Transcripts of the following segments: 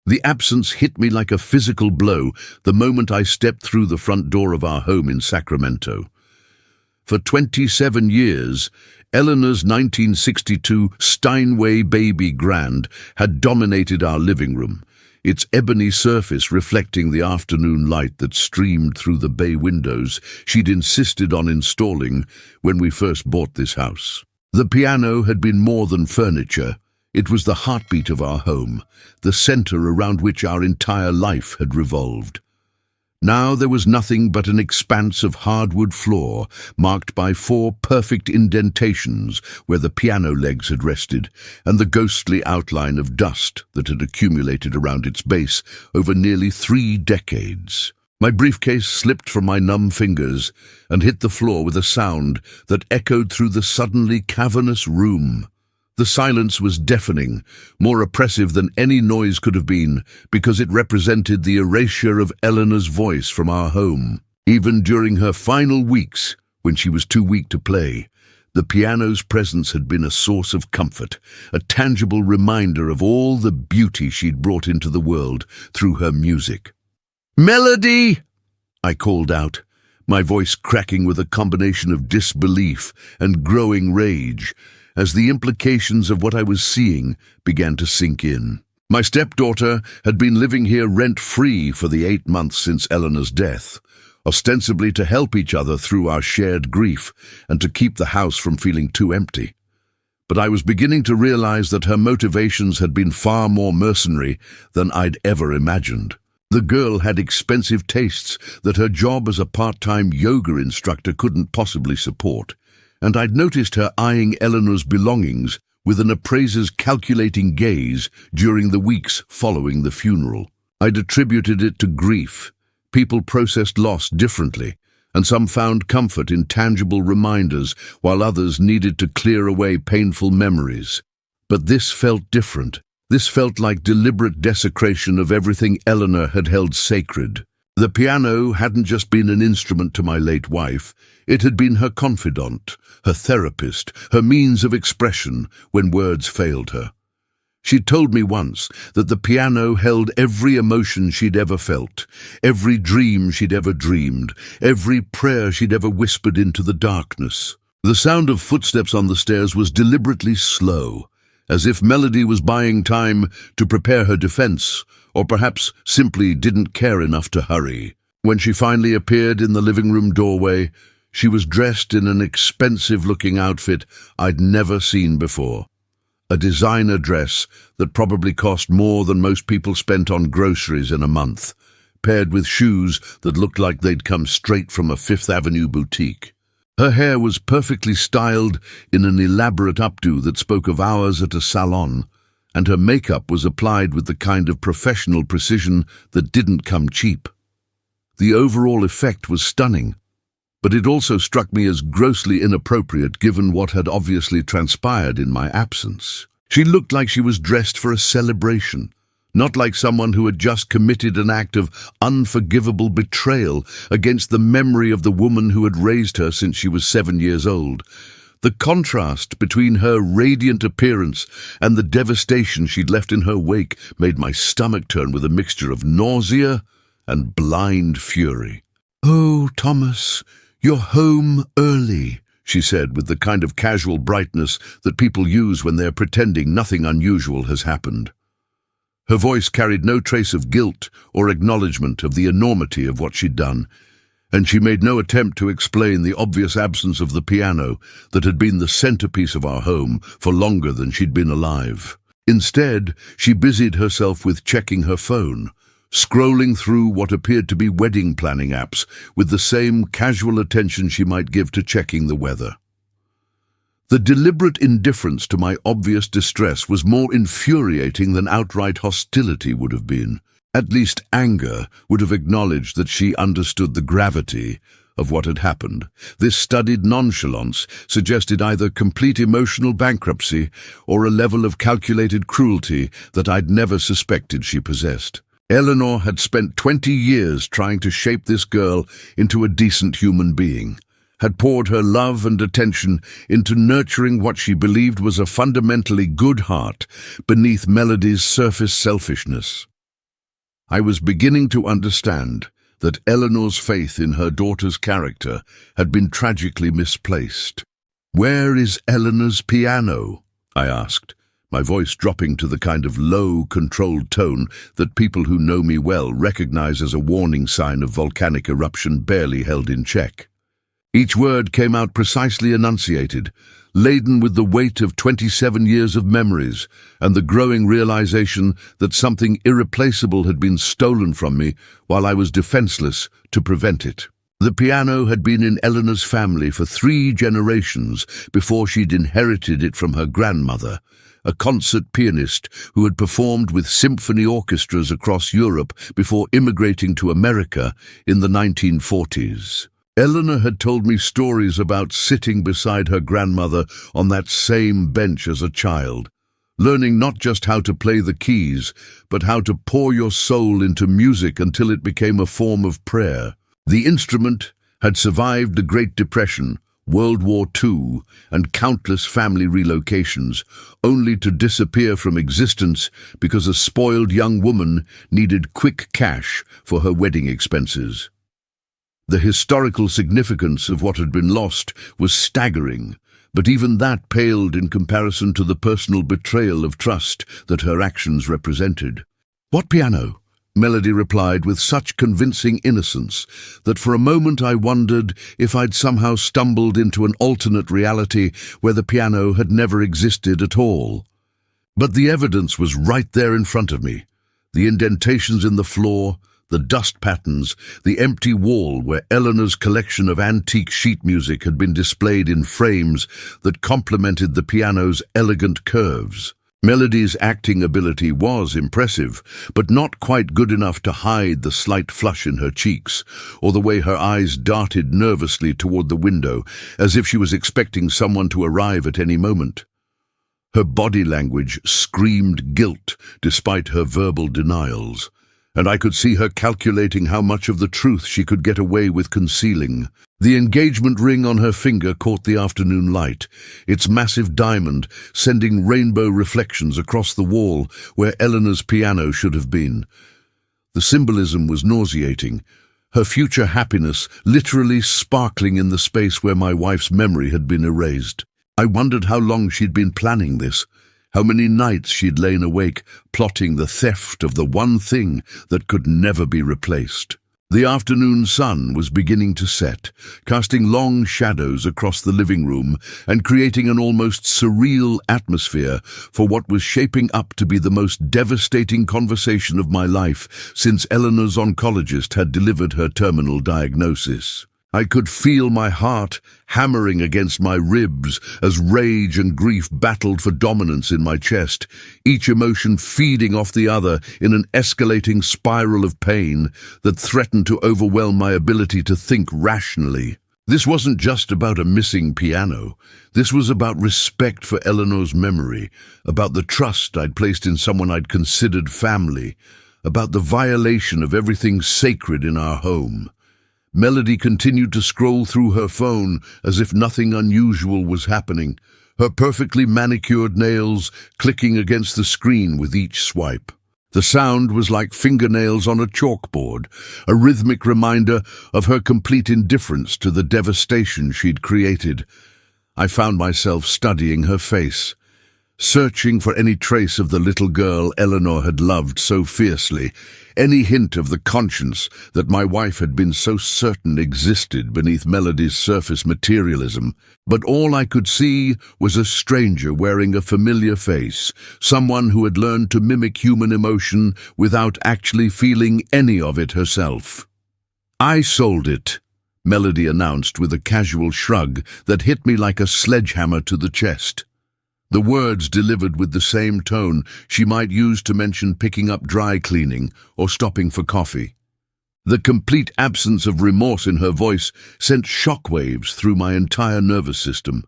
The absence hit me like a physical blow the moment I stepped through the front door of our home in Sacramento. For 27 years, Eleanor's 1962 Steinway baby grand had dominated our living room, its ebony surface reflecting the afternoon light that streamed through the bay windows she'd insisted on installing when we first bought this house. The piano had been more than furniture. It was the heartbeat of our home, the center around which our entire life had revolved. Now there was nothing but an expanse of hardwood floor, marked by 4 perfect indentations where the piano legs had rested, and the ghostly outline of dust that had accumulated around its base over nearly 3 decades. My briefcase slipped from my numb fingers and hit the floor with a sound that echoed through the suddenly cavernous room. The silence was deafening, more oppressive than any noise could have been, because it represented the erasure of Eleanor's voice from our home. Even during her final weeks, when she was too weak to play, the piano's presence had been a source of comfort, a tangible reminder of all the beauty she'd brought into the world through her music. "Melody!" I called out, my voice cracking with a combination of disbelief and growing rage, as the implications of what I was seeing began to sink in. My stepdaughter had been living here rent-free for the 8 months since Eleanor's death, ostensibly to help each other through our shared grief and to keep the house from feeling too empty. But I was beginning to realize that her motivations had been far more mercenary than I'd ever imagined. The girl had expensive tastes that her job as a part-time yoga instructor couldn't possibly support, and I'd noticed her eyeing Eleanor's belongings with an appraiser's calculating gaze during the weeks following the funeral. I'd attributed it to grief. People processed loss differently, and some found comfort in tangible reminders, while others needed to clear away painful memories. But this felt different. This felt like deliberate desecration of everything Eleanor had held sacred. The piano hadn't just been an instrument to my late wife, it had been her confidant, her therapist, her means of expression when words failed her. She'd told me once that the piano held every emotion she'd ever felt, every dream she'd ever dreamed, every prayer she'd ever whispered into the darkness. The sound of footsteps on the stairs was deliberately slow, as if Melody was buying time to prepare her defense, or perhaps simply didn't care enough to hurry. When she finally appeared in the living room doorway, she was dressed in an expensive-looking outfit I'd never seen before. A designer dress that probably cost more than most people spent on groceries in a month, paired with shoes that looked like they'd come straight from a Fifth Avenue boutique. Her hair was perfectly styled in an elaborate updo that spoke of hours at a salon, and her makeup was applied with the kind of professional precision that didn't come cheap. The overall effect was stunning, but it also struck me as grossly inappropriate given what had obviously transpired in my absence. She looked like she was dressed for a celebration, not like someone who had just committed an act of unforgivable betrayal against the memory of the woman who had raised her since she was 7 years old. The contrast between her radiant appearance and the devastation she'd left in her wake made my stomach turn with a mixture of nausea and blind fury. "Oh, Thomas, you're home early," she said with the kind of casual brightness that people use when they're pretending nothing unusual has happened. Her voice carried no trace of guilt or acknowledgement of the enormity of what she'd done, and she made no attempt to explain the obvious absence of the piano that had been the centerpiece of our home for longer than she'd been alive. Instead, she busied herself with checking her phone, scrolling through what appeared to be wedding planning apps with the same casual attention she might give to checking the weather. The deliberate indifference to my obvious distress was more infuriating than outright hostility would have been. At least anger would have acknowledged that she understood the gravity of what had happened. This studied nonchalance suggested either complete emotional bankruptcy or a level of calculated cruelty that I'd never suspected she possessed. Eleanor had spent 20 years trying to shape this girl into a decent human being, had poured her love and attention into nurturing what she believed was a fundamentally good heart beneath Melody's surface selfishness. I was beginning to understand that Eleanor's faith in her daughter's character had been tragically misplaced. "Where is Eleanor's piano?" I asked, my voice dropping to the kind of low, controlled tone that people who know me well recognize as a warning sign of volcanic eruption barely held in check. Each word came out precisely enunciated, laden with the weight of 27 years of memories and the growing realization that something irreplaceable had been stolen from me while I was defenseless to prevent it. The piano had been in Eleanor's family for 3 generations before she'd inherited it from her grandmother, a concert pianist who had performed with symphony orchestras across Europe before immigrating to America in the 1940s. Eleanor had told me stories about sitting beside her grandmother on that same bench as a child, learning not just how to play the keys, but how to pour your soul into music until it became a form of prayer. The instrument had survived the Great Depression, World War II, and countless family relocations, only to disappear from existence because a spoiled young woman needed quick cash for her wedding expenses. The historical significance of what had been lost was staggering, but even that paled in comparison to the personal betrayal of trust that her actions represented. "What piano?" Melody replied with such convincing innocence that for a moment I wondered if I'd somehow stumbled into an alternate reality where the piano had never existed at all. But the evidence was right there in front of me. The indentations in the floor, the dust patterns, the empty wall where Eleanor's collection of antique sheet music had been displayed in frames that complemented the piano's elegant curves. Melody's acting ability was impressive, but not quite good enough to hide the slight flush in her cheeks, or the way her eyes darted nervously toward the window, as if she was expecting someone to arrive at any moment. Her body language screamed guilt despite her verbal denials, and I could see her calculating how much of the truth she could get away with concealing. The engagement ring on her finger caught the afternoon light, its massive diamond sending rainbow reflections across the wall where Eleanor's piano should have been. The symbolism was nauseating, her future happiness literally sparkling in the space where my wife's memory had been erased. I wondered how long she'd been planning this, how many nights she'd lain awake, plotting the theft of the one thing that could never be replaced. The afternoon sun was beginning to set, casting long shadows across the living room and creating an almost surreal atmosphere for what was shaping up to be the most devastating conversation of my life since Eleanor's oncologist had delivered her terminal diagnosis. I could feel my heart hammering against my ribs as rage and grief battled for dominance in my chest, each emotion feeding off the other in an escalating spiral of pain that threatened to overwhelm my ability to think rationally. This wasn't just about a missing piano. This was about respect for Eleanor's memory, about the trust I'd placed in someone I'd considered family, about the violation of everything sacred in our home. Melody continued to scroll through her phone as if nothing unusual was happening, her perfectly manicured nails clicking against the screen with each swipe. The sound was like fingernails on a chalkboard, a rhythmic reminder of her complete indifference to the devastation she'd created. I found myself studying her face, searching for any trace of the little girl Eleanor had loved so fiercely, any hint of the conscience that my wife had been so certain existed beneath Melody's surface materialism. But all I could see was a stranger wearing a familiar face, someone who had learned to mimic human emotion without actually feeling any of it herself. "I sold it," Melody announced with a casual shrug that hit me like a sledgehammer to the chest. The words delivered with the same tone she might use to mention picking up dry cleaning or stopping for coffee. The complete absence of remorse in her voice sent shockwaves through my entire nervous system,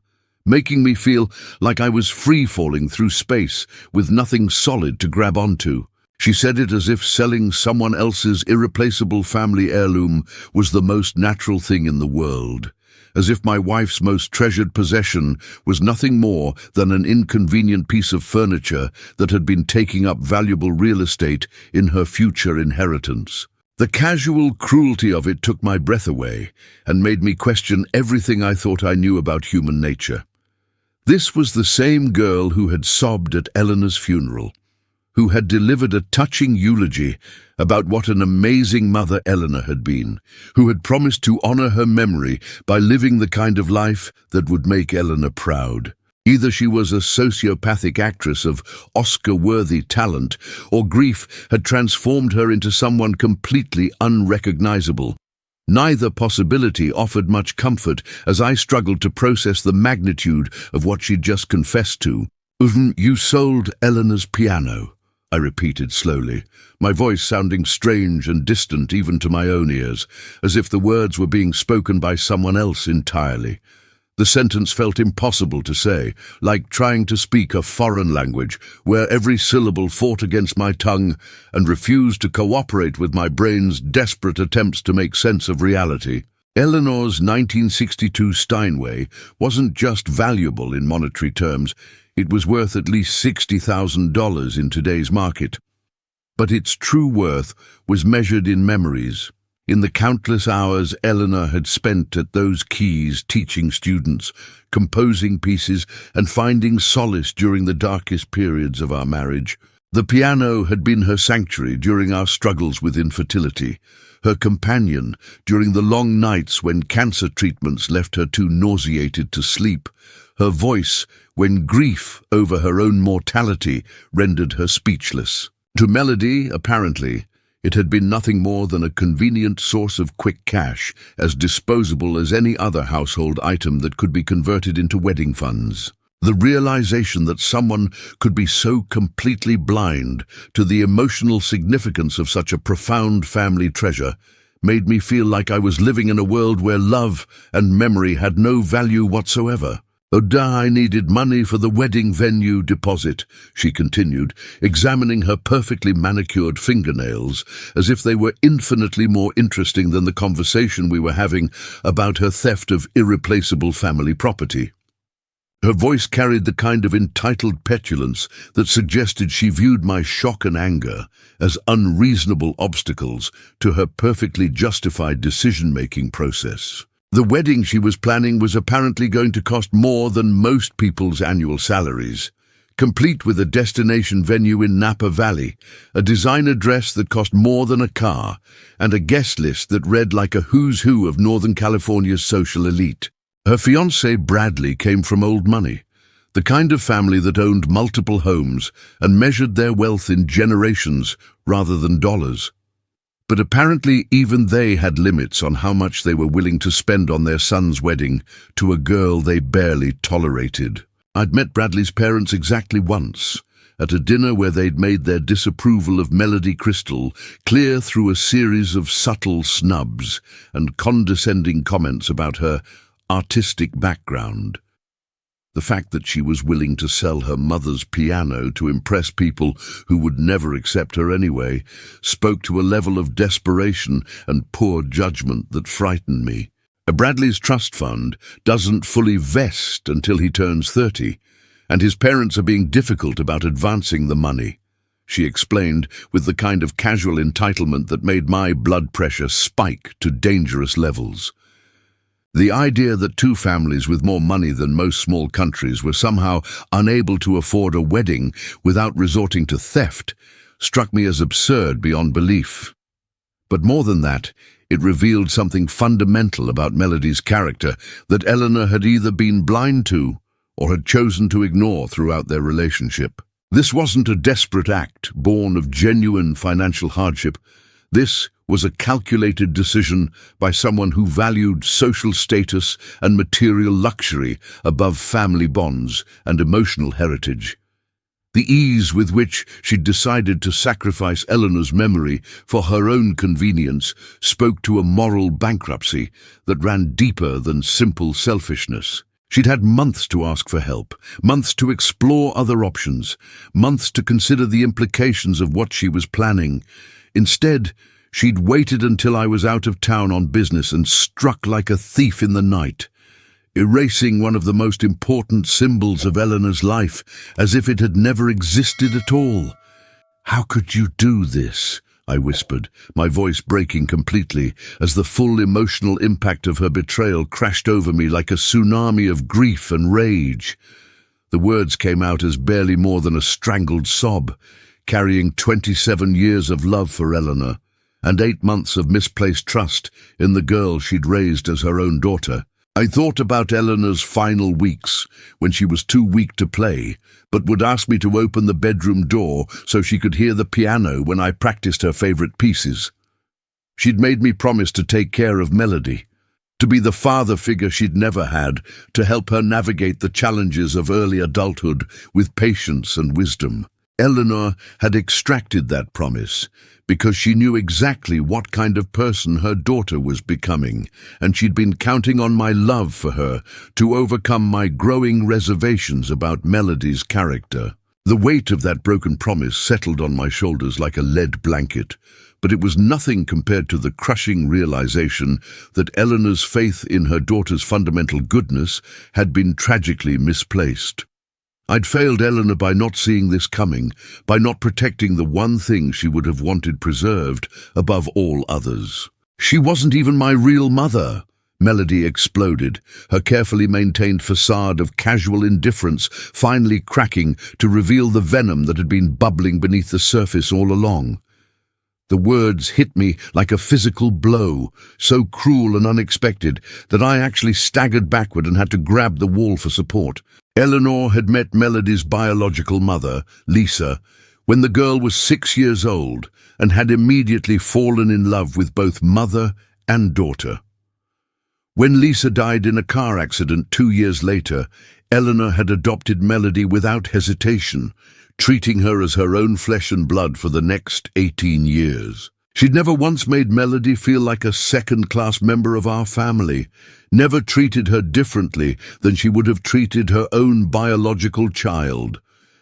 making me feel like I was free-falling through space with nothing solid to grab onto. She said it as if selling someone else's irreplaceable family heirloom was the most natural thing in the world. as if my wife's most treasured possession was nothing more than an inconvenient piece of furniture that had been taking up valuable real estate in her future inheritance. The casual cruelty of it took my breath away and made me question everything I thought I knew about human nature. This was the same girl who had sobbed at Eleanor's funeral, who had delivered a touching eulogy about what an amazing mother Eleanor had been, who had promised to honor her memory by living the kind of life that would make Eleanor proud. Either she was a sociopathic actress of Oscar-worthy talent, or grief had transformed her into someone completely unrecognizable. Neither possibility offered much comfort as I struggled to process the magnitude of what she'd just confessed to. "You sold Eleanor's piano," I repeated slowly, my voice sounding strange and distant even to my own ears, as if the words were being spoken by someone else entirely. The sentence felt impossible to say, like trying to speak a foreign language where every syllable fought against my tongue and refused to cooperate with my brain's desperate attempts to make sense of reality. Eleanor's 1962 Steinway wasn't just valuable in monetary terms, it was worth at least $60,000 in today's market. But its true worth was measured in memories, in the countless hours Eleanor had spent at those keys teaching students, composing pieces, and finding solace during the darkest periods of our marriage. The piano had been her sanctuary during our struggles with infertility, her companion during the long nights when cancer treatments left her too nauseated to sleep, her voice when grief over her own mortality rendered her speechless. To Melody, apparently, it had been nothing more than a convenient source of quick cash, as disposable as any other household item that could be converted into wedding funds. The realization that someone could be so completely blind to the emotional significance of such a profound family treasure made me feel like I was living in a world where love and memory had no value whatsoever. "I needed money for the wedding venue deposit," she continued, examining her perfectly manicured fingernails as if they were infinitely more interesting than the conversation we were having about her theft of irreplaceable family property. Her voice carried the kind of entitled petulance that suggested she viewed my shock and anger as unreasonable obstacles to her perfectly justified decision-making process. The wedding she was planning was apparently going to cost more than most people's annual salaries, complete with a destination venue in Napa Valley, a designer dress that cost more than a car, and a guest list that read like a who's who of Northern California's social elite. Her fiancé Bradley came from old money, the kind of family that owned multiple homes and measured their wealth in generations rather than dollars. But apparently even they had limits on how much they were willing to spend on their son's wedding to a girl they barely tolerated. I'd met Bradley's parents exactly once, at a dinner where they'd made their disapproval of Melody Crystal clear through a series of subtle snubs and condescending comments about her artistic background. The fact that she was willing to sell her mother's piano to impress people who would never accept her anyway spoke to a level of desperation and poor judgment that frightened me. Bradley's trust fund doesn't fully vest until he turns 30, and his parents are being difficult about advancing the money, she explained with the kind of casual entitlement that made my blood pressure spike to dangerous levels. The idea that two families with more money than most small countries were somehow unable to afford a wedding without resorting to theft struck me as absurd beyond belief. But more than that, it revealed something fundamental about Melody's character that Eleanor had either been blind to or had chosen to ignore throughout their relationship. This wasn't a desperate act born of genuine financial hardship. This was a calculated decision by someone who valued social status and material luxury above family bonds and emotional heritage. The ease with which she'd decided to sacrifice Eleanor's memory for her own convenience spoke to a moral bankruptcy that ran deeper than simple selfishness. She'd had months to ask for help, months to explore other options, months to consider the implications of what she was planning. Instead, She'd waited until I was out of town on business and struck like a thief in the night, erasing one of the most important symbols of Eleanor's life as if it had never existed at all. "How could you do this?" I whispered, my voice breaking completely as the full emotional impact of her betrayal crashed over me like a tsunami of grief and rage. The words came out as barely more than a strangled sob, carrying 27 years of love for Eleanor and 8 months of misplaced trust in the girl she'd raised as her own daughter. I thought about Eleanor's final weeks, when she was too weak to play, but would ask me to open the bedroom door so she could hear the piano when I practiced her favorite pieces. She'd made me promise to take care of Melody, to be the father figure she'd never had, to help her navigate the challenges of early adulthood with patience and wisdom. Eleanor had extracted that promise because she knew exactly what kind of person her daughter was becoming, and she'd been counting on my love for her to overcome my growing reservations about Melody's character. The weight of that broken promise settled on my shoulders like a lead blanket, but it was nothing compared to the crushing realization that Eleanor's faith in her daughter's fundamental goodness had been tragically misplaced. I'd failed Eleanor by not seeing this coming, by not protecting the one thing she would have wanted preserved above all others. "She wasn't even my real mother," Melody exploded, her carefully maintained facade of casual indifference finally cracking to reveal the venom that had been bubbling beneath the surface all along. The words hit me like a physical blow, so cruel and unexpected that I actually staggered backward and had to grab the wall for support. Eleanor had met Melody's biological mother, Lisa, when the girl was 6 years old and had immediately fallen in love with both mother and daughter. When Lisa died in a car accident 2 years later, Eleanor had adopted Melody without hesitation, treating her as her own flesh and blood for the next 18 years. She'd never once made Melody feel like a second-class member of our family, never treated her differently than she would have treated her own biological child,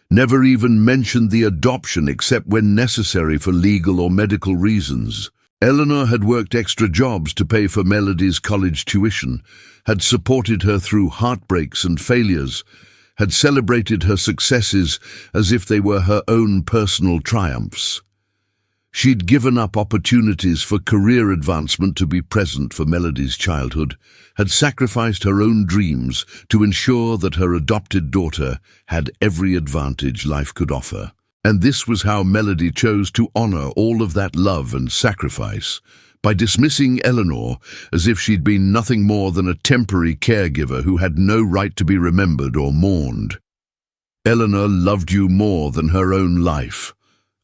never even mentioned the adoption except when necessary for legal or medical reasons. Eleanor had worked extra jobs to pay for Melody's college tuition, had supported her through heartbreaks and failures, had celebrated her successes as if they were her own personal triumphs. She'd given up opportunities for career advancement to be present for Melody's childhood, had sacrificed her own dreams to ensure that her adopted daughter had every advantage life could offer. And this was how Melody chose to honor all of that love and sacrifice, by dismissing Eleanor as if she'd been nothing more than a temporary caregiver who had no right to be remembered or mourned. "Eleanor loved you more than her own life,"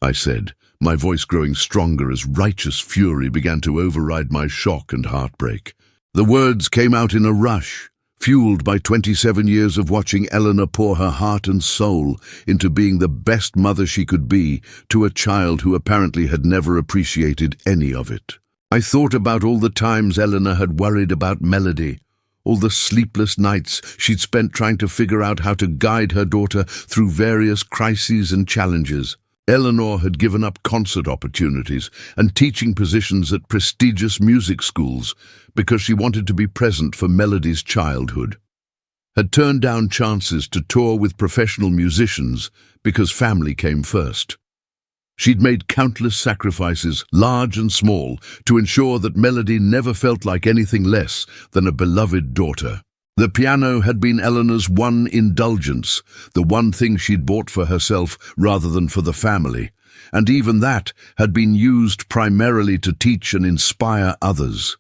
I said, my voice growing stronger as righteous fury began to override my shock and heartbreak. The words came out in a rush, fueled by 27 years of watching Eleanor pour her heart and soul into being the best mother she could be to a child who apparently had never appreciated any of it. I thought about all the times Eleanor had worried about Melody, all the sleepless nights she'd spent trying to figure out how to guide her daughter through various crises and challenges. Eleanor had given up concert opportunities and teaching positions at prestigious music schools because she wanted to be present for Melody's childhood, had turned down chances to tour with professional musicians because family came first. She'd made countless sacrifices, large and small, to ensure that Melody never felt like anything less than a beloved daughter. The piano had been Eleanor's one indulgence, the one thing she'd bought for herself rather than for the family, and even that had been used primarily to teach and inspire others.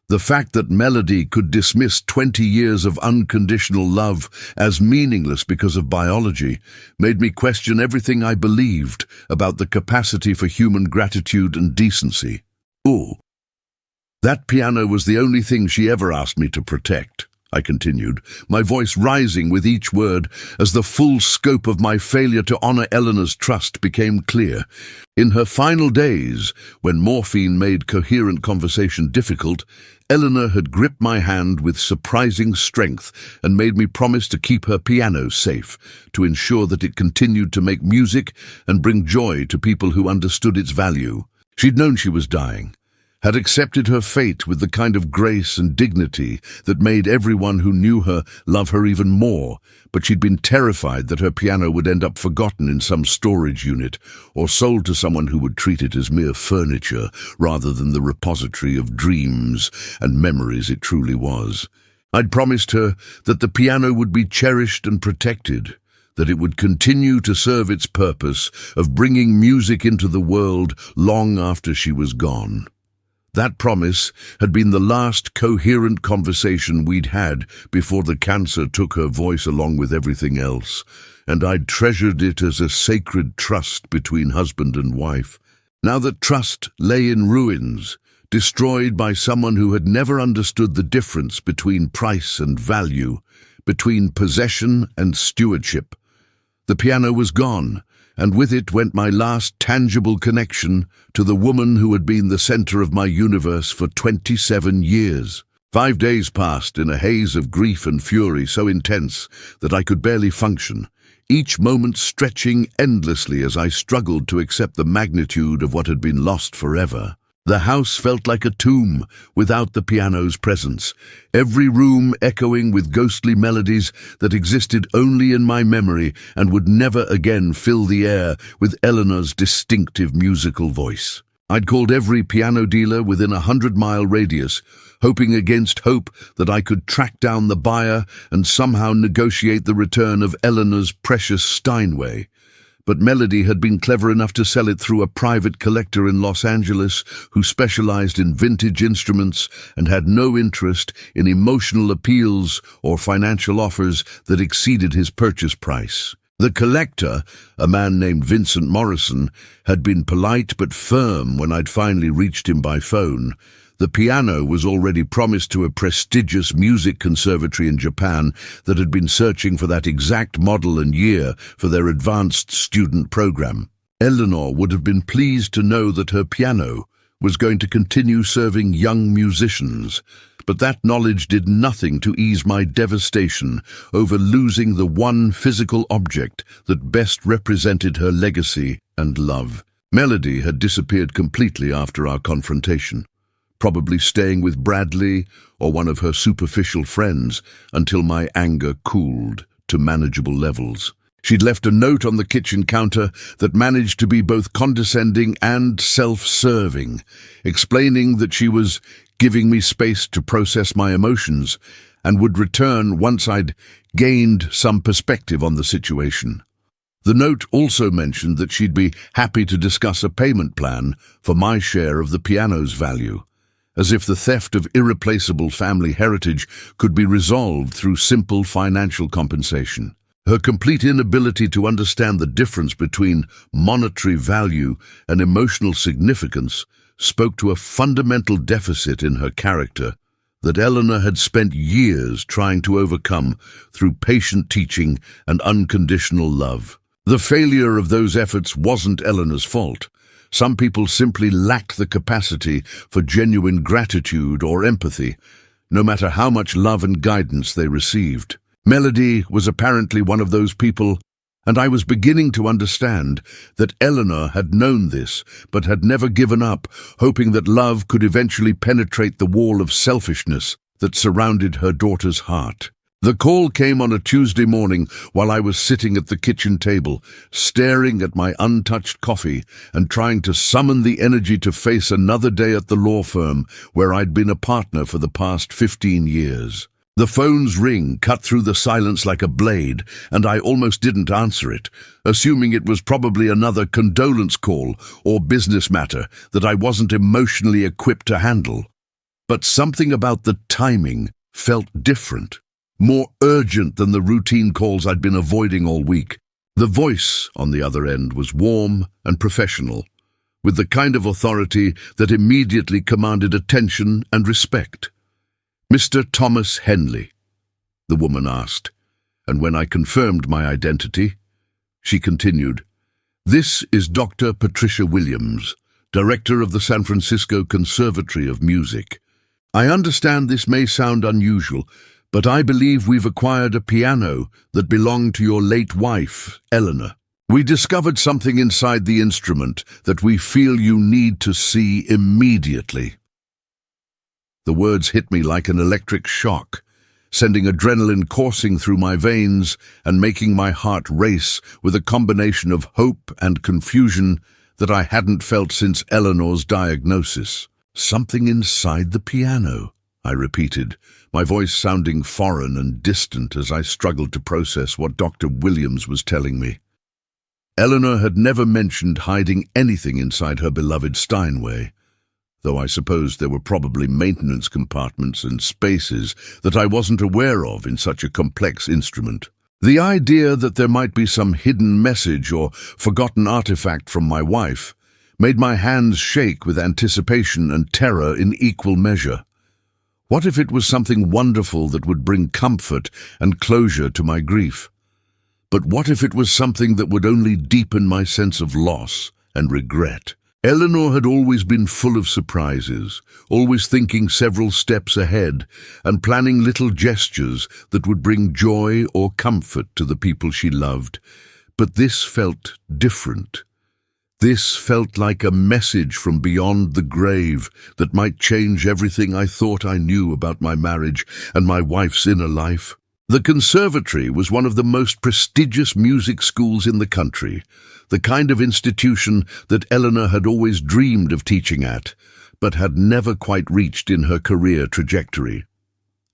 The fact that Melody could dismiss 20 years of unconditional love as meaningless because of biology made me question everything I believed about the capacity for human gratitude and decency. "Oh, that piano was the only thing she ever asked me to protect," I continued, my voice rising with each word as the full scope of my failure to honor Eleanor's trust became clear. In her final days, when morphine made coherent conversation difficult, Eleanor had gripped my hand with surprising strength and made me promise to keep her piano safe, to ensure that it continued to make music and bring joy to people who understood its value. She'd known she was dying, had accepted her fate with the kind of grace and dignity that made everyone who knew her love her even more, but she'd been terrified that her piano would end up forgotten in some storage unit or sold to someone who would treat it as mere furniture rather than the repository of dreams and memories it truly was. I'd promised her that the piano would be cherished and protected, that it would continue to serve its purpose of bringing music into the world long after she was gone. That promise had been the last coherent conversation we'd had before the cancer took her voice along with everything else, and I'd treasured it as a sacred trust between husband and wife. Now that trust lay in ruins, destroyed by someone who had never understood the difference between price and value, between possession and stewardship. The piano was gone, and with it went my last tangible connection to the woman who had been the center of my universe for 27 years. 5 days passed in a haze of grief and fury so intense that I could barely function, each moment stretching endlessly as I struggled to accept the magnitude of what had been lost forever. The house felt like a tomb without the piano's presence, every room echoing with ghostly melodies that existed only in my memory and would never again fill the air with Eleanor's distinctive musical voice. I'd called every piano dealer within a 100-mile radius, hoping against hope that I could track down the buyer and somehow negotiate the return of Eleanor's precious Steinway. But Melody had been clever enough to sell it through a private collector in Los Angeles who specialized in vintage instruments and had no interest in emotional appeals or financial offers that exceeded his purchase price. The collector, a man named Vincent Morrison, had been polite but firm when I'd finally reached him by phone. The piano was already promised to a prestigious music conservatory in Japan that had been searching for that exact model and year for their advanced student program. Eleanor would have been pleased to know that her piano was going to continue serving young musicians, but that knowledge did nothing to ease my devastation over losing the one physical object that best represented her legacy and love. Melody had disappeared completely after our confrontation, probably staying with Bradley or one of her superficial friends until my anger cooled to manageable levels. She'd left a note on the kitchen counter that managed to be both condescending and self-serving, explaining that she was giving me space to process my emotions and would return once I'd gained some perspective on the situation. The note also mentioned that she'd be happy to discuss a payment plan for my share of the piano's value, as if the theft of irreplaceable family heritage could be resolved through simple financial compensation. Her complete inability to understand the difference between monetary value and emotional significance spoke to a fundamental deficit in her character that Eleanor had spent years trying to overcome through patient teaching and unconditional love. The failure of those efforts wasn't Eleanor's fault. Some people simply lack the capacity for genuine gratitude or empathy, no matter how much love and guidance they received. Melody was apparently one of those people, and I was beginning to understand that Eleanor had known this, but had never given up, hoping that love could eventually penetrate the wall of selfishness that surrounded her daughter's heart. The call came on a Tuesday morning while I was sitting at the kitchen table, staring at my untouched coffee and trying to summon the energy to face another day at the law firm where I'd been a partner for the past 15 years. The phone's ring cut through the silence like a blade, and I almost didn't answer it, assuming it was probably another condolence call or business matter that I wasn't emotionally equipped to handle. But something about the timing felt different, more urgent than the routine calls I'd been avoiding all week. The voice on the other end was warm and professional, with the kind of authority that immediately commanded attention and respect. "Mr. Thomas Henley?" the woman asked, and when I confirmed my identity, she continued, "This is Dr. Patricia Williams, director of the San Francisco Conservatory of Music. I understand this may sound unusual, but I believe we've acquired a piano that belonged to your late wife, Eleanor. We discovered something inside the instrument that we feel you need to see immediately. The words hit me like an electric shock, sending adrenaline coursing through my veins and making my heart race with a combination of hope and confusion that I hadn't felt since Eleanor's diagnosis. "Something inside the piano," I repeated, my voice sounding foreign and distant as I struggled to process what Dr. Williams was telling me. Eleanor had never mentioned hiding anything inside her beloved Steinway, though I suppose there were probably maintenance compartments and spaces that I wasn't aware of in such a complex instrument. The idea that there might be some hidden message or forgotten artifact from my wife made my hands shake with anticipation and terror in equal measure. What if it was something wonderful that would bring comfort and closure to my grief? But what if it was something that would only deepen my sense of loss and regret? Eleanor had always been full of surprises, always thinking several steps ahead and planning little gestures that would bring joy or comfort to the people she loved. But this felt different. This felt like a message from beyond the grave that might change everything I thought I knew about my marriage and my wife's inner life. The conservatory was one of the most prestigious music schools in the country, the kind of institution that Eleanor had always dreamed of teaching at, but had never quite reached in her career trajectory.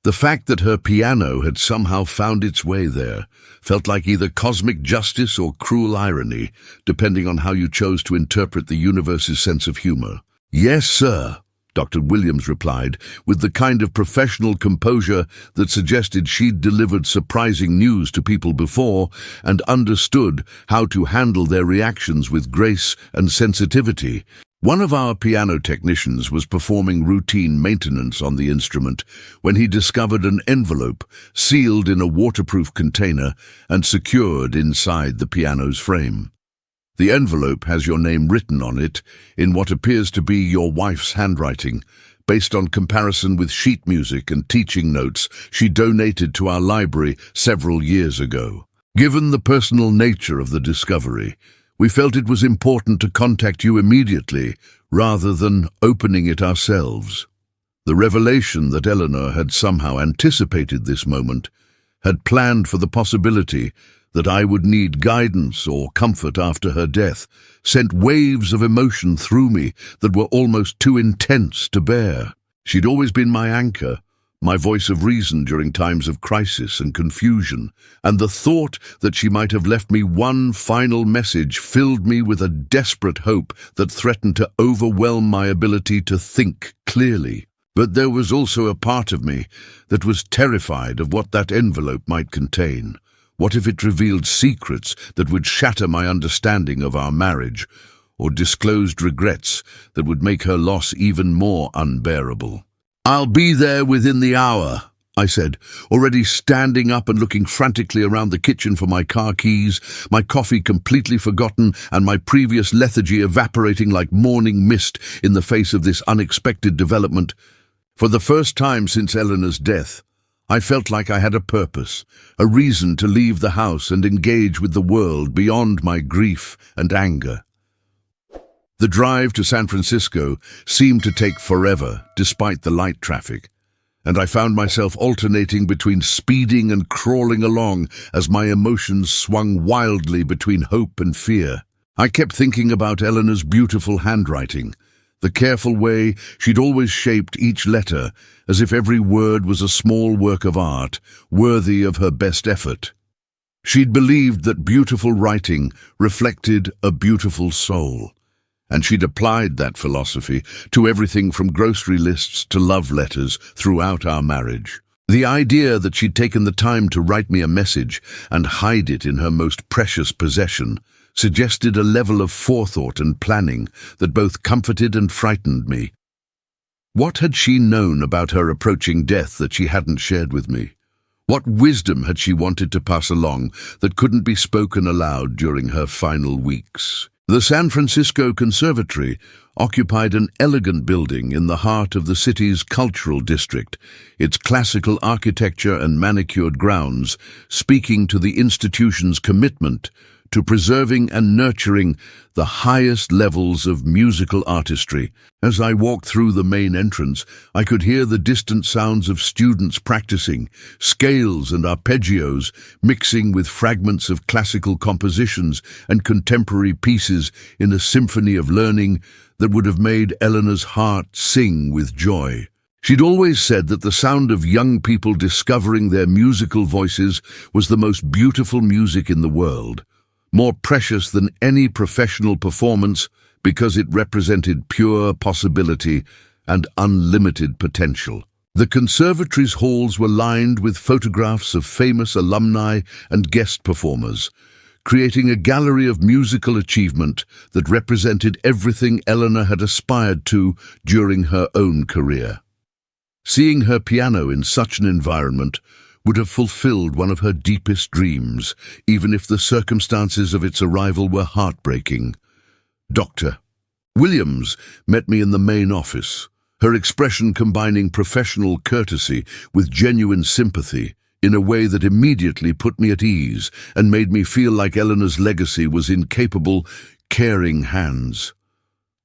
The fact that her piano had somehow found its way there felt like either cosmic justice or cruel irony, depending on how you chose to interpret the universe's sense of humor. "Yes, sir," Dr. Williams replied, with the kind of professional composure that suggested she'd delivered surprising news to people before and understood how to handle their reactions with grace and sensitivity. One of our piano technicians was performing routine maintenance on the instrument when he discovered an envelope sealed in a waterproof container and secured inside the piano's frame. The envelope has your name written on it in what appears to be your wife's handwriting, based on comparison with sheet music and teaching notes she donated to our library several years ago. Given the personal nature of the discovery, we felt it was important to contact you immediately rather than opening it ourselves. The revelation that Eleanor had somehow anticipated this moment, had planned for the possibility that I would need guidance or comfort after her death, sent waves of emotion through me that were almost too intense to bear. She'd always been my anchor, my voice of reason during times of crisis and confusion, and the thought that she might have left me one final message filled me with a desperate hope that threatened to overwhelm my ability to think clearly. But there was also a part of me that was terrified of what that envelope might contain. What if it revealed secrets that would shatter my understanding of our marriage, or disclosed regrets that would make her loss even more unbearable? "I'll be there within the hour," I said, already standing up and looking frantically around the kitchen for my car keys, my coffee completely forgotten and my previous lethargy evaporating like morning mist in the face of this unexpected development. For the first time since Eleanor's death, I felt like I had a purpose, a reason to leave the house and engage with the world beyond my grief and anger. The drive to San Francisco seemed to take forever, despite the light traffic, and I found myself alternating between speeding and crawling along as my emotions swung wildly between hope and fear. I kept thinking about Eleanor's beautiful handwriting, the careful way she'd always shaped each letter, as if every word was a small work of art, worthy of her best effort. She'd believed that beautiful writing reflected a beautiful soul, and she'd applied that philosophy to everything from grocery lists to love letters throughout our marriage. The idea that she'd taken the time to write me a message and hide it in her most precious possession suggested a level of forethought and planning that both comforted and frightened me. What had she known about her approaching death that she hadn't shared with me? What wisdom had she wanted to pass along that couldn't be spoken aloud during her final weeks? The San Francisco Conservatory occupied an elegant building in the heart of the city's cultural district, its classical architecture and manicured grounds speaking to the institution's commitment to preserving and nurturing the highest levels of musical artistry. As I walked through the main entrance, I could hear the distant sounds of students practicing, scales and arpeggios mixing with fragments of classical compositions and contemporary pieces in a symphony of learning that would have made Eleanor's heart sing with joy. She'd always said that the sound of young people discovering their musical voices was the most beautiful music in the world, more precious than any professional performance because it represented pure possibility and unlimited potential. The conservatory's halls were lined with photographs of famous alumni and guest performers, creating a gallery of musical achievement that represented everything Eleanor had aspired to during her own career. Seeing her piano in such an environment would have fulfilled one of her deepest dreams, even if the circumstances of its arrival were heartbreaking. Dr. Williams met me in the main office, her expression combining professional courtesy with genuine sympathy in a way that immediately put me at ease and made me feel like Eleanor's legacy was in capable, caring hands.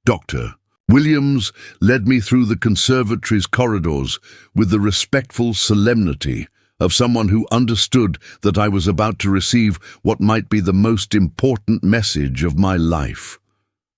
Dr. Williams led me through the conservatory's corridors with the respectful solemnity of someone who understood that I was about to receive what might be the most important message of my life.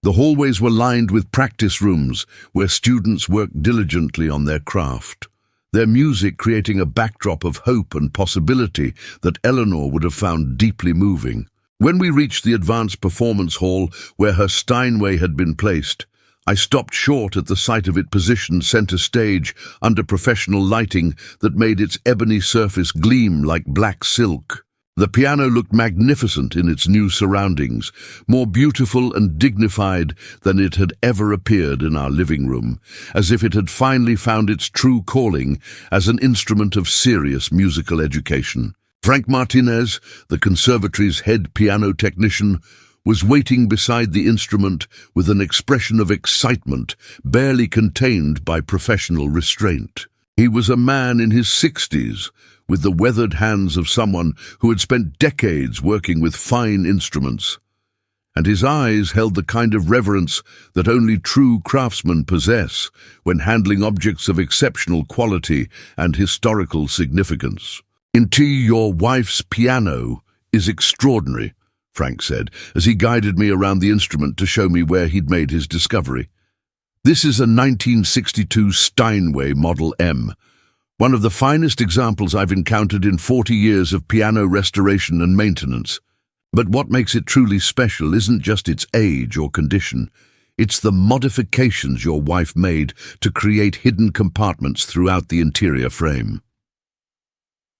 The hallways were lined with practice rooms where students worked diligently on their craft, their music creating a backdrop of hope and possibility that Eleanor would have found deeply moving. When we reached the advanced performance hall where her Steinway had been placed, I stopped short at the sight of it positioned center stage under professional lighting that made its ebony surface gleam like black silk. The piano looked magnificent in its new surroundings, more beautiful and dignified than it had ever appeared in our living room, as if it had finally found its true calling as an instrument of serious musical education. Frank Martinez, the conservatory's head piano technician, was waiting beside the instrument with an expression of excitement barely contained by professional restraint. He was a man in his 60s, with the weathered hands of someone who had spent decades working with fine instruments, and his eyes held the kind of reverence that only true craftsmen possess when handling objects of exceptional quality and historical significance. "Indeed, your wife's piano is extraordinary," Frank said, as he guided me around the instrument to show me where he'd made his discovery. "This is a 1962 Steinway Model M, one of the finest examples I've encountered in 40 years of piano restoration and maintenance. But what makes it truly special isn't just its age or condition, it's the modifications your wife made to create hidden compartments throughout the interior frame."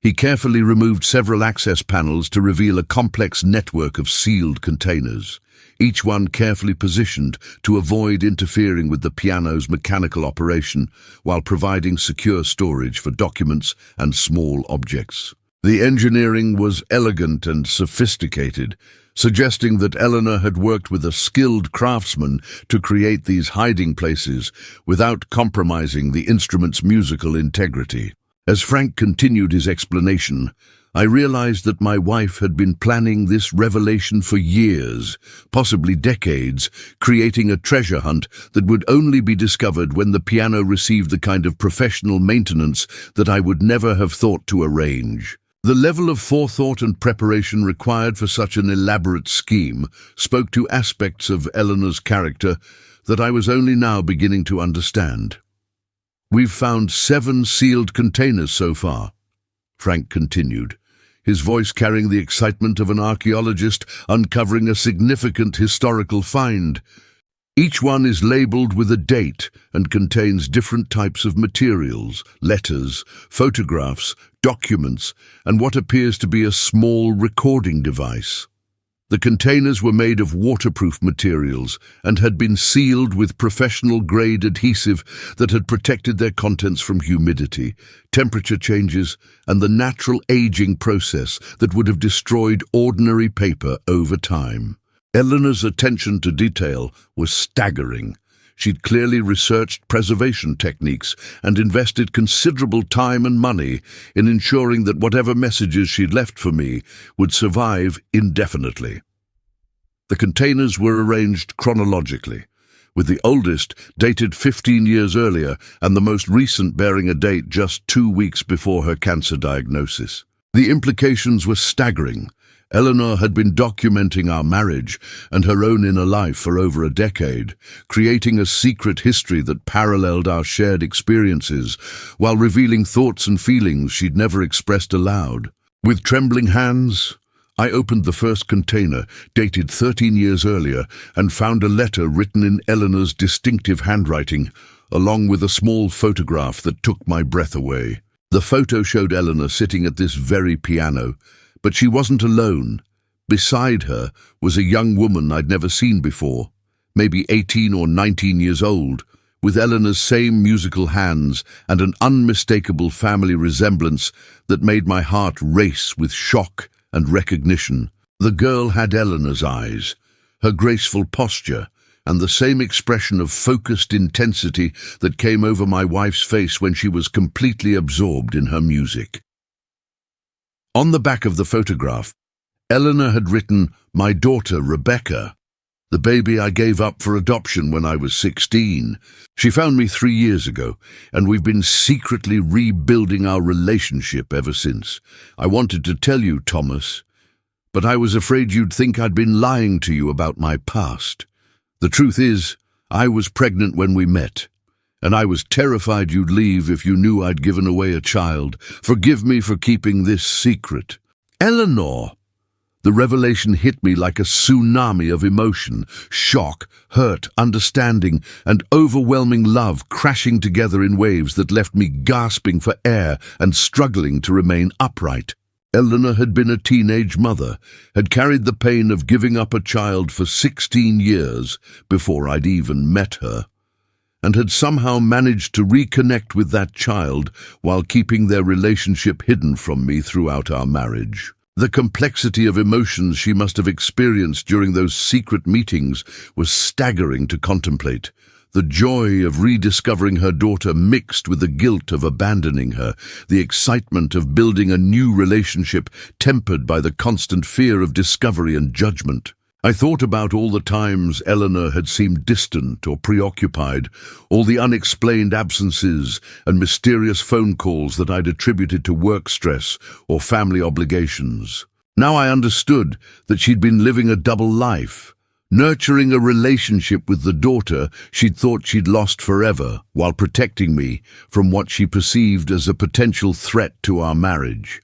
He carefully removed several access panels to reveal a complex network of sealed containers, each one carefully positioned to avoid interfering with the piano's mechanical operation while providing secure storage for documents and small objects. The engineering was elegant and sophisticated, suggesting that Eleanor had worked with a skilled craftsman to create these hiding places without compromising the instrument's musical integrity. As Frank continued his explanation, I realized that my wife had been planning this revelation for years, possibly decades, creating a treasure hunt that would only be discovered when the piano received the kind of professional maintenance that I would never have thought to arrange. The level of forethought and preparation required for such an elaborate scheme spoke to aspects of Eleanor's character that I was only now beginning to understand. "We've found 7 sealed containers so far," Frank continued, his voice carrying the excitement of an archaeologist uncovering a significant historical find. "Each one is labeled with a date and contains different types of materials, letters, photographs, documents, and what appears to be a small recording device. The containers were made of waterproof materials and had been sealed with professional-grade adhesive that had protected their contents from humidity, temperature changes, and the natural aging process that would have destroyed ordinary paper over time." Eleanor's attention to detail was staggering. She'd clearly researched preservation techniques and invested considerable time and money in ensuring that whatever messages she'd left for me would survive indefinitely. The containers were arranged chronologically, with the oldest dated 15 years earlier and the most recent bearing a date just 2 weeks before her cancer diagnosis. The implications were staggering. Eleanor had been documenting our marriage and her own inner life for over a decade, creating a secret history that paralleled our shared experiences while revealing thoughts and feelings she'd never expressed aloud. With trembling hands, I opened the first container, dated 13 years earlier, and found a letter written in Eleanor's distinctive handwriting, along with a small photograph that took my breath away. The photo showed Eleanor sitting at this very piano, but she wasn't alone. Beside her was a young woman I'd never seen before, maybe 18 or 19 years old, with Eleanor's same musical hands and an unmistakable family resemblance that made my heart race with shock and recognition. The girl had Eleanor's eyes, her graceful posture, and the same expression of focused intensity that came over my wife's face when she was completely absorbed in her music. On the back of the photograph, Eleanor had written, "My daughter, Rebecca, the baby I gave up for adoption when I was 16. She found me 3 years ago, and we've been secretly rebuilding our relationship ever since. I wanted to tell you, Thomas, but I was afraid you'd think I'd been lying to you about my past. The truth is, I was pregnant when we met, and I was terrified you'd leave if you knew I'd given away a child. Forgive me for keeping this secret." Eleanor! The revelation hit me like a tsunami of emotion, shock, hurt, understanding, and overwhelming love crashing together in waves that left me gasping for air and struggling to remain upright. Eleanor had been a teenage mother, had carried the pain of giving up a child for 16 years before I'd even met her, and had somehow managed to reconnect with that child while keeping their relationship hidden from me throughout our marriage. The complexity of emotions she must have experienced during those secret meetings was staggering to contemplate. The joy of rediscovering her daughter mixed with the guilt of abandoning her, the excitement of building a new relationship tempered by the constant fear of discovery and judgment. I thought about all the times Eleanor had seemed distant or preoccupied, all the unexplained absences and mysterious phone calls that I'd attributed to work stress or family obligations. Now I understood that she'd been living a double life, nurturing a relationship with the daughter she'd thought she'd lost forever, while protecting me from what she perceived as a potential threat to our marriage.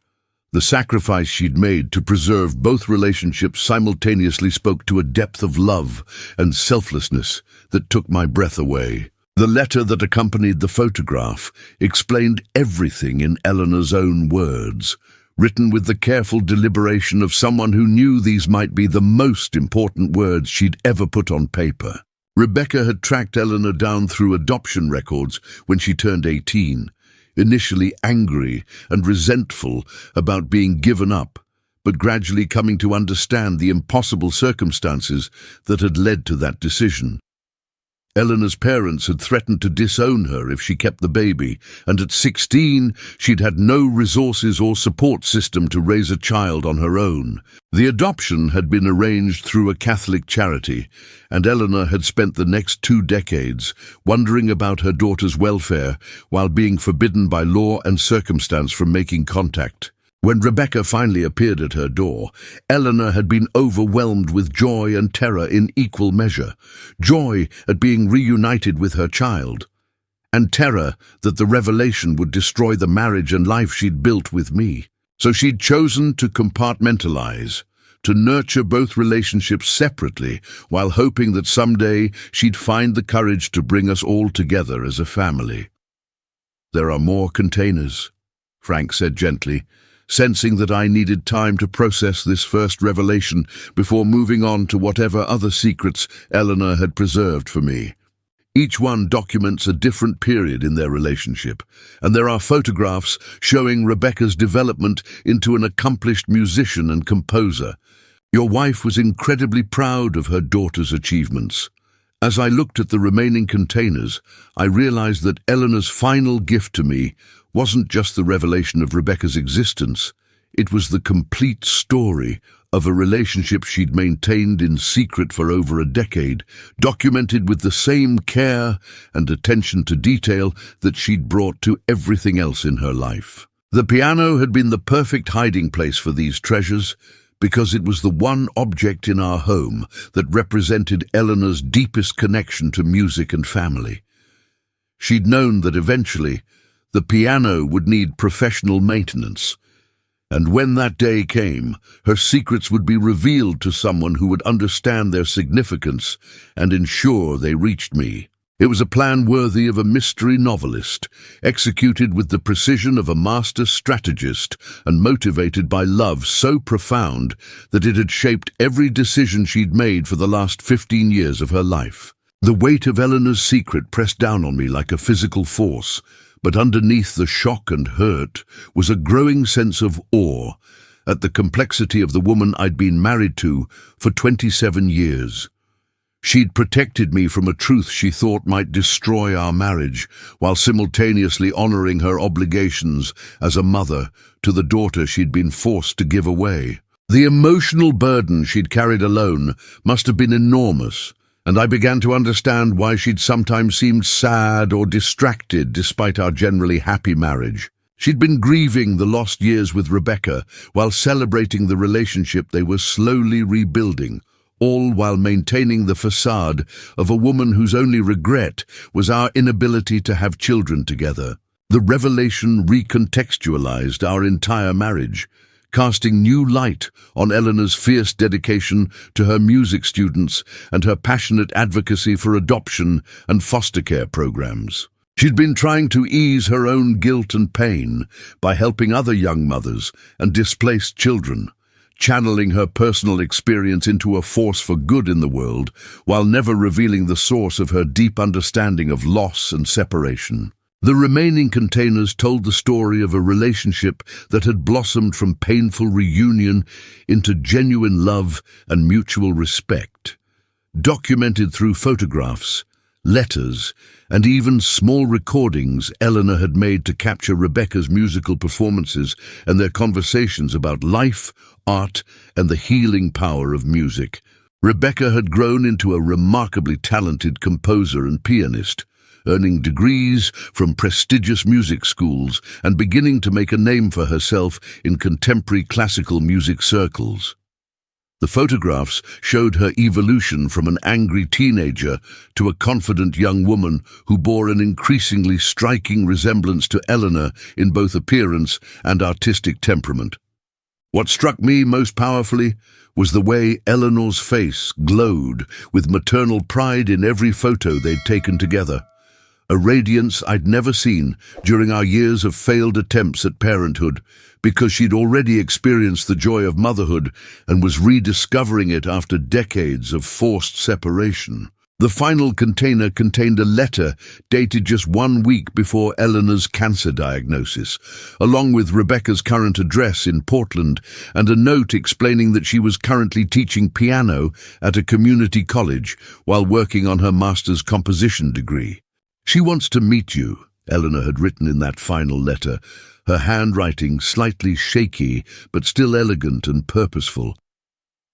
The sacrifice she'd made to preserve both relationships simultaneously spoke to a depth of love and selflessness that took my breath away. The letter that accompanied the photograph explained everything in Eleanor's own words, written with the careful deliberation of someone who knew these might be the most important words she'd ever put on paper. Rebecca had tracked Eleanor down through adoption records when she turned 18, initially angry and resentful about being given up, but gradually coming to understand the impossible circumstances that had led to that decision. Eleanor's parents had threatened to disown her if she kept the baby, and at 16 she'd had no resources or support system to raise a child on her own. The adoption had been arranged through a Catholic charity, and Eleanor had spent the next 2 decades wondering about her daughter's welfare while being forbidden by law and circumstance from making contact. When Rebecca finally appeared at her door, Eleanor had been overwhelmed with joy and terror in equal measure. Joy at being reunited with her child, and terror that the revelation would destroy the marriage and life she'd built with me. So she'd chosen to compartmentalize, to nurture both relationships separately, while hoping that someday she'd find the courage to bring us all together as a family. "There are more containers," Frank said gently, sensing that I needed time to process this first revelation before moving on to whatever other secrets Eleanor had preserved for me. Each one documents a different period in their relationship, and there are photographs showing Rebecca's development into an accomplished musician and composer. Your wife was incredibly proud of her daughter's achievements. As I looked at the remaining containers, I realized that Eleanor's final gift to me wasn't just the revelation of Rebecca's existence, it was the complete story of a relationship she'd maintained in secret for over a decade, documented with the same care and attention to detail that she'd brought to everything else in her life. The piano had been the perfect hiding place for these treasures, because it was the one object in our home that represented Eleanor's deepest connection to music and family. She'd known that eventually the piano would need professional maintenance, and when that day came, her secrets would be revealed to someone who would understand their significance and ensure they reached me. It was a plan worthy of a mystery novelist, executed with the precision of a master strategist and motivated by love so profound that it had shaped every decision she'd made for the last 15 years of her life. The weight of Eleanor's secret pressed down on me like a physical force, but underneath the shock and hurt was a growing sense of awe at the complexity of the woman I'd been married to for 27 years. She'd protected me from a truth she thought might destroy our marriage, while simultaneously honoring her obligations as a mother to the daughter she'd been forced to give away. The emotional burden she'd carried alone must have been enormous, and I began to understand why she'd sometimes seemed sad or distracted despite our generally happy marriage. She'd been grieving the lost years with Rebecca while celebrating the relationship they were slowly rebuilding, all while maintaining the facade of a woman whose only regret was our inability to have children together. The revelation recontextualized our entire marriage, casting new light on Eleanor's fierce dedication to her music students and her passionate advocacy for adoption and foster care programs. She'd been trying to ease her own guilt and pain by helping other young mothers and displaced children, channeling her personal experience into a force for good in the world, while never revealing the source of her deep understanding of loss and separation. The remaining containers told the story of a relationship that had blossomed from painful reunion into genuine love and mutual respect, documented through photographs, letters, and even small recordings Eleanor had made to capture Rebecca's musical performances and their conversations about life, art, and the healing power of music. Rebecca had grown into a remarkably talented composer and pianist, earning degrees from prestigious music schools and beginning to make a name for herself in contemporary classical music circles. The photographs showed her evolution from an angry teenager to a confident young woman who bore an increasingly striking resemblance to Eleanor in both appearance and artistic temperament. What struck me most powerfully was the way Eleanor's face glowed with maternal pride in every photo they'd taken together, a radiance I'd never seen during our years of failed attempts at parenthood, because she'd already experienced the joy of motherhood and was rediscovering it after decades of forced separation. The final container contained a letter dated just 1 week before Eleanor's cancer diagnosis, along with Rebecca's current address in Portland and a note explaining that she was currently teaching piano at a community college while working on her master's composition degree. "She wants to meet you," Eleanor had written in that final letter, her handwriting slightly shaky but still elegant and purposeful.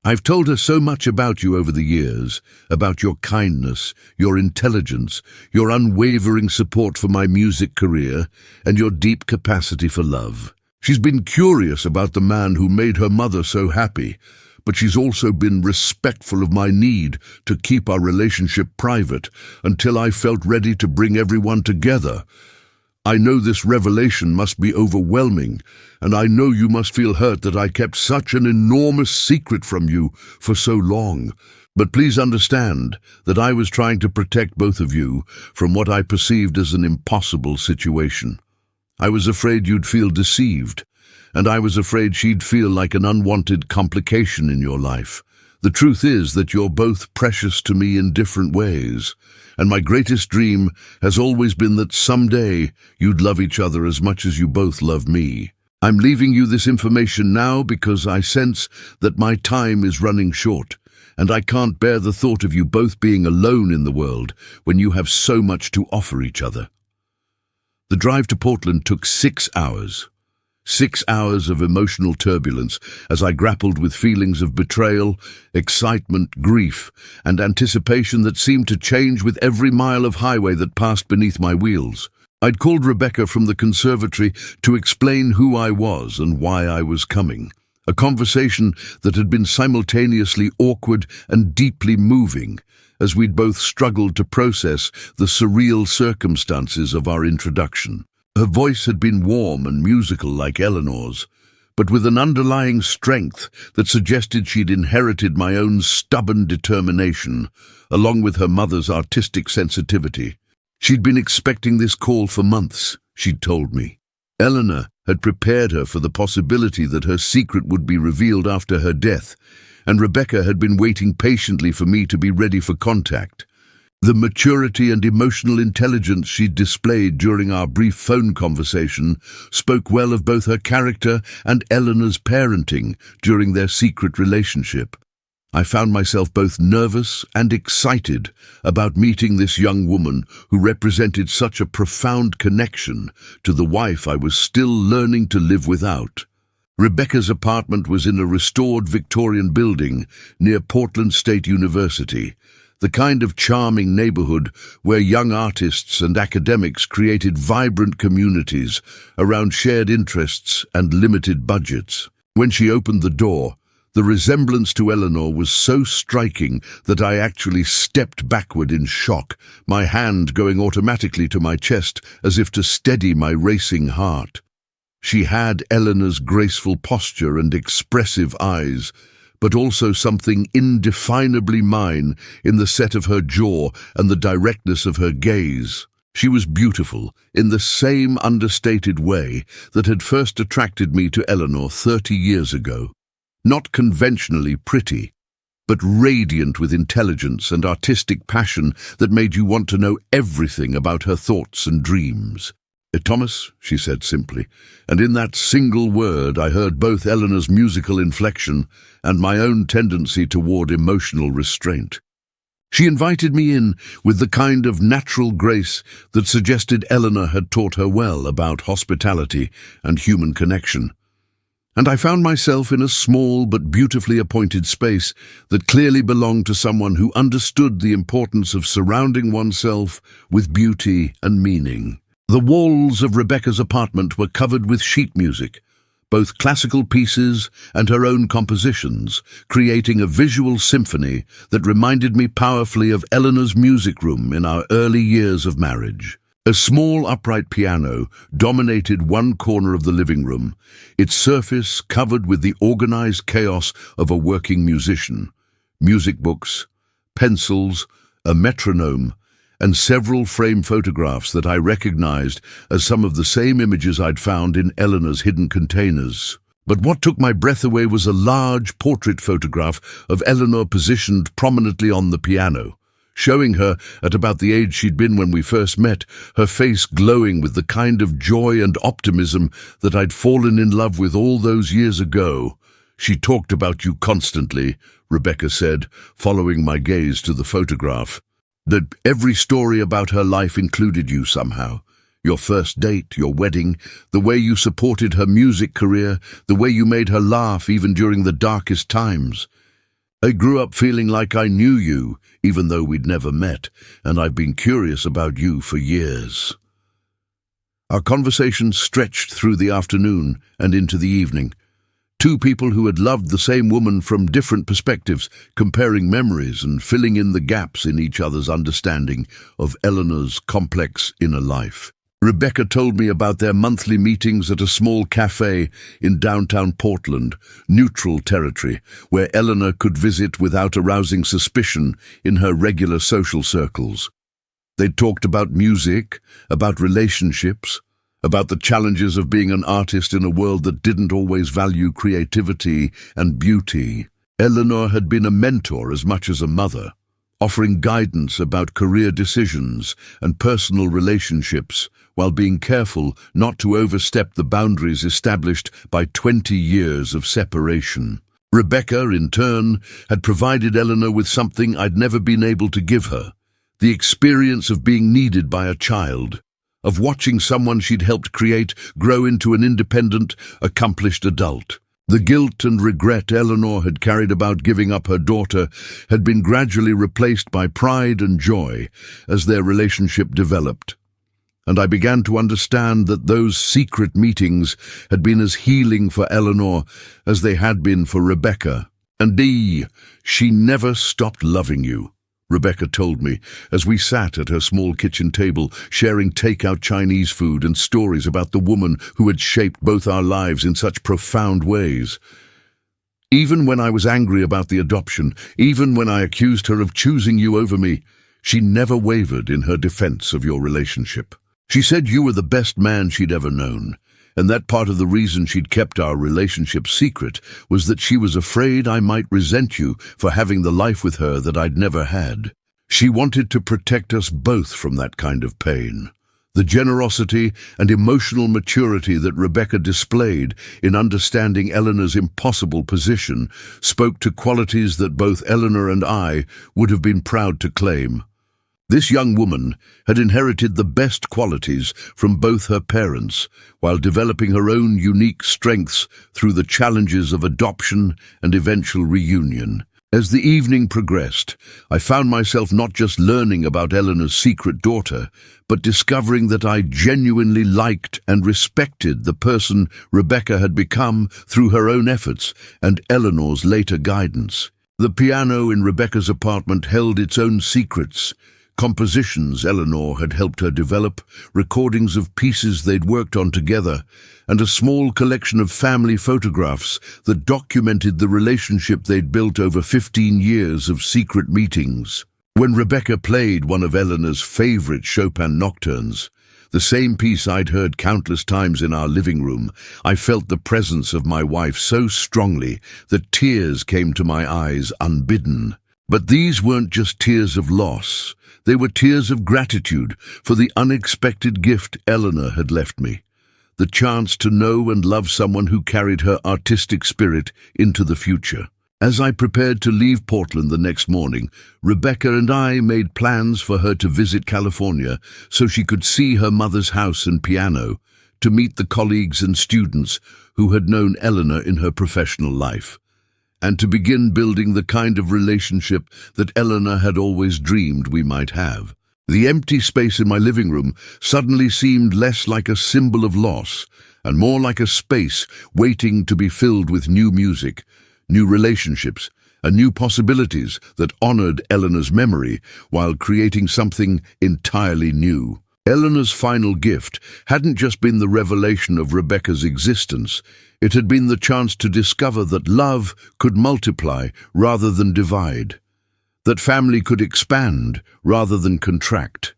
"I've told her so much about you over the years, about your kindness, your intelligence, your unwavering support for my music career, and your deep capacity for love. She's been curious about the man who made her mother so happy, but she's also been respectful of my need to keep our relationship private until I felt ready to bring everyone together. I know this revelation must be overwhelming, and I know you must feel hurt that I kept such an enormous secret from you for so long. But please understand that I was trying to protect both of you from what I perceived as an impossible situation. I was afraid you'd feel deceived, and I was afraid she'd feel like an unwanted complication in your life. The truth is that you're both precious to me in different ways, and my greatest dream has always been that someday you'd love each other as much as you both love me. I'm leaving you this information now because I sense that my time is running short, and I can't bear the thought of you both being alone in the world when you have so much to offer each other." The drive to Portland took 6 hours. 6 hours of emotional turbulence as I grappled with feelings of betrayal, excitement, grief, and anticipation that seemed to change with every mile of highway that passed beneath my wheels. I'd called Rebecca from the conservatory to explain who I was and why I was coming. A conversation that had been simultaneously awkward and deeply moving, as we'd both struggled to process the surreal circumstances of our introduction. Her voice had been warm and musical like Eleanor's, but with an underlying strength that suggested she'd inherited my own stubborn determination, along with her mother's artistic sensitivity. She'd been expecting this call for months, she'd told me. Eleanor had prepared her for the possibility that her secret would be revealed after her death, and Rebecca had been waiting patiently for me to be ready for contact. The maturity and emotional intelligence she'd displayed during our brief phone conversation spoke well of both her character and Eleanor's parenting during their secret relationship. I found myself both nervous and excited about meeting this young woman who represented such a profound connection to the wife I was still learning to live without. Rebecca's apartment was in a restored Victorian building near Portland State University, the kind of charming neighborhood where young artists and academics created vibrant communities around shared interests and limited budgets. When she opened the door, the resemblance to Eleanor was so striking that I actually stepped backward in shock, my hand going automatically to my chest as if to steady my racing heart. She had Eleanor's graceful posture and expressive eyes, but also something indefinably mine in the set of her jaw and the directness of her gaze. She was beautiful in the same understated way that had first attracted me to Eleanor 30 years ago. Not conventionally pretty, but radiant with intelligence and artistic passion that made you want to know everything about her thoughts and dreams. "Thomas," she said simply, and in that single word I heard both Eleanor's musical inflection and my own tendency toward emotional restraint. She invited me in with the kind of natural grace that suggested Eleanor had taught her well about hospitality and human connection. And I found myself in a small but beautifully appointed space that clearly belonged to someone who understood the importance of surrounding oneself with beauty and meaning. The walls of Rebecca's apartment were covered with sheet music, both classical pieces and her own compositions, creating a visual symphony that reminded me powerfully of Eleanor's music room in our early years of marriage. A small upright piano dominated one corner of the living room, its surface covered with the organized chaos of a working musician. Music books, pencils, a metronome, and several frame photographs that I recognized as some of the same images I'd found in Eleanor's hidden containers. But what took my breath away was a large portrait photograph of Eleanor positioned prominently on the piano, showing her at about the age she'd been when we first met, her face glowing with the kind of joy and optimism that I'd fallen in love with all those years ago. "She talked about you constantly," Rebecca said, following my gaze to the photograph. "That every story about her life included you somehow. Your first date, your wedding, the way you supported her music career, the way you made her laugh even during the darkest times. I grew up feeling like I knew you, even though we'd never met, and I've been curious about you for years." Our conversation stretched through the afternoon and into the evening. Two people who had loved the same woman from different perspectives, comparing memories and filling in the gaps in each other's understanding of Eleanor's complex inner life. Rebecca told me about their monthly meetings at a small cafe in downtown Portland, neutral territory, where Eleanor could visit without arousing suspicion in her regular social circles. They talked about music, about relationships, about the challenges of being an artist in a world that didn't always value creativity and beauty. Eleanor had been a mentor as much as a mother, offering guidance about career decisions and personal relationships while being careful not to overstep the boundaries established by 20 years of separation. Rebecca, in turn, had provided Eleanor with something I'd never been able to give her, the experience of being needed by a child, of watching someone she'd helped create grow into an independent, accomplished adult. The guilt and regret Eleanor had carried about giving up her daughter had been gradually replaced by pride and joy as their relationship developed. And I began to understand that those secret meetings had been as healing for Eleanor as they had been for Rebecca. "And she never stopped loving you," Rebecca told me as we sat at her small kitchen table, sharing takeout Chinese food and stories about the woman who had shaped both our lives in such profound ways. "Even when I was angry about the adoption, even when I accused her of choosing you over me, she never wavered in her defense of your relationship. She said you were the best man she'd ever known, and that part of the reason she'd kept our relationship secret was that she was afraid I might resent you for having the life with her that I'd never had. She wanted to protect us both from that kind of pain." The generosity and emotional maturity that Rebecca displayed in understanding Eleanor's impossible position spoke to qualities that both Eleanor and I would have been proud to claim. This young woman had inherited the best qualities from both her parents, while developing her own unique strengths through the challenges of adoption and eventual reunion. As the evening progressed, I found myself not just learning about Eleanor's secret daughter, but discovering that I genuinely liked and respected the person Rebecca had become through her own efforts and Eleanor's later guidance. The piano in Rebecca's apartment held its own secrets. Compositions Eleanor had helped her develop, recordings of pieces they'd worked on together, and a small collection of family photographs that documented the relationship they'd built over 15 years of secret meetings. When Rebecca played one of Eleanor's favorite Chopin nocturnes, the same piece I'd heard countless times in our living room, I felt the presence of my wife so strongly that tears came to my eyes unbidden. But these weren't just tears of loss. They were tears of gratitude for the unexpected gift Eleanor had left me, the chance to know and love someone who carried her artistic spirit into the future. As I prepared to leave Portland the next morning, Rebecca and I made plans for her to visit California so she could see her mother's house and piano, to meet the colleagues and students who had known Eleanor in her professional life, and to begin building the kind of relationship that Eleanor had always dreamed we might have. The empty space in my living room suddenly seemed less like a symbol of loss and more like a space waiting to be filled with new music, new relationships, and new possibilities that honored Eleanor's memory while creating something entirely new. Eleanor's final gift hadn't just been the revelation of Rebecca's existence. It had been the chance to discover that love could multiply rather than divide, that family could expand rather than contract,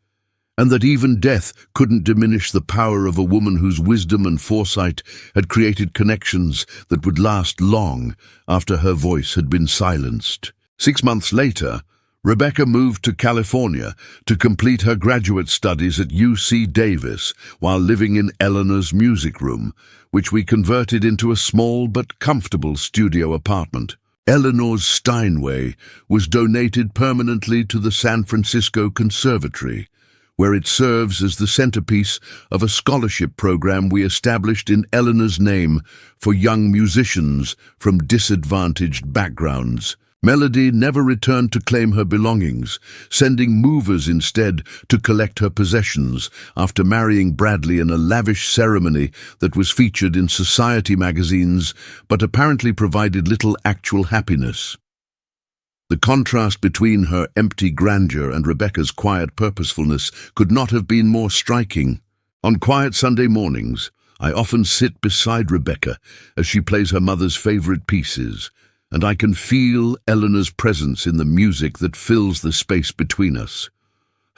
and that even death couldn't diminish the power of a woman whose wisdom and foresight had created connections that would last long after her voice had been silenced. 6 months later, Rebecca moved to California to complete her graduate studies at UC Davis while living in Eleanor's music room, which we converted into a small but comfortable studio apartment. Eleanor's Steinway was donated permanently to the San Francisco Conservatory, where it serves as the centerpiece of a scholarship program we established in Eleanor's name for young musicians from disadvantaged backgrounds. Melody never returned to claim her belongings, sending movers instead to collect her possessions after marrying Bradley in a lavish ceremony that was featured in society magazines but apparently provided little actual happiness. The contrast between her empty grandeur and Rebecca's quiet purposefulness could not have been more striking. On quiet Sunday mornings, I often sit beside Rebecca as she plays her mother's favorite pieces, and I can feel Eleanor's presence in the music that fills the space between us.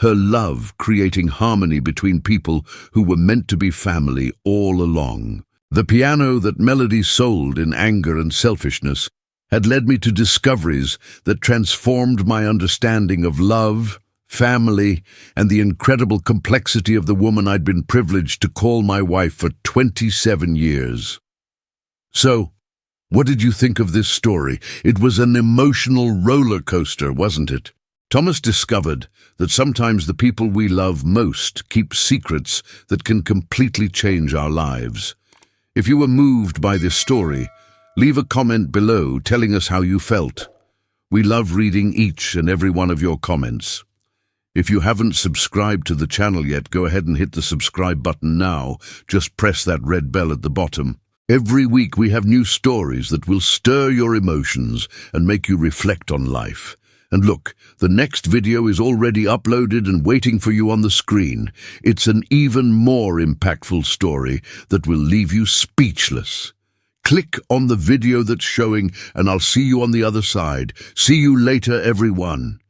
Her love creating harmony between people who were meant to be family all along. The piano that Melody sold in anger and selfishness had led me to discoveries that transformed my understanding of love, family, and the incredible complexity of the woman I'd been privileged to call my wife for 27 years. So, what did you think of this story? It was an emotional roller coaster, wasn't it? Thomas discovered that sometimes the people we love most keep secrets that can completely change our lives. If you were moved by this story, leave a comment below telling us how you felt. We love reading each and every one of your comments. If you haven't subscribed to the channel yet, go ahead and hit the subscribe button now. Just press that red bell at the bottom. Every week we have new stories that will stir your emotions and make you reflect on life. And look, the next video is already uploaded and waiting for you on the screen. It's an even more impactful story that will leave you speechless. Click on the video that's showing and I'll see you on the other side. See you later, everyone.